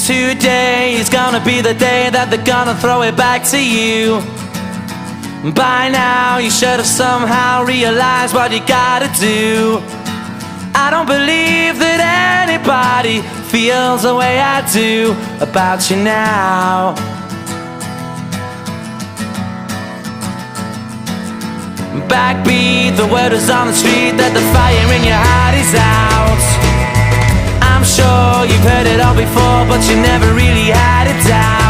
Today is gonna be the day that they're gonna throw it back to you. By now you should have somehow realized what you gotta do. I don't believe that anybody feels the way I do about you now. Backbeat, the word is on the street that the fire in your heart is out. I'm sure you've heard it all before, but you never really had it down.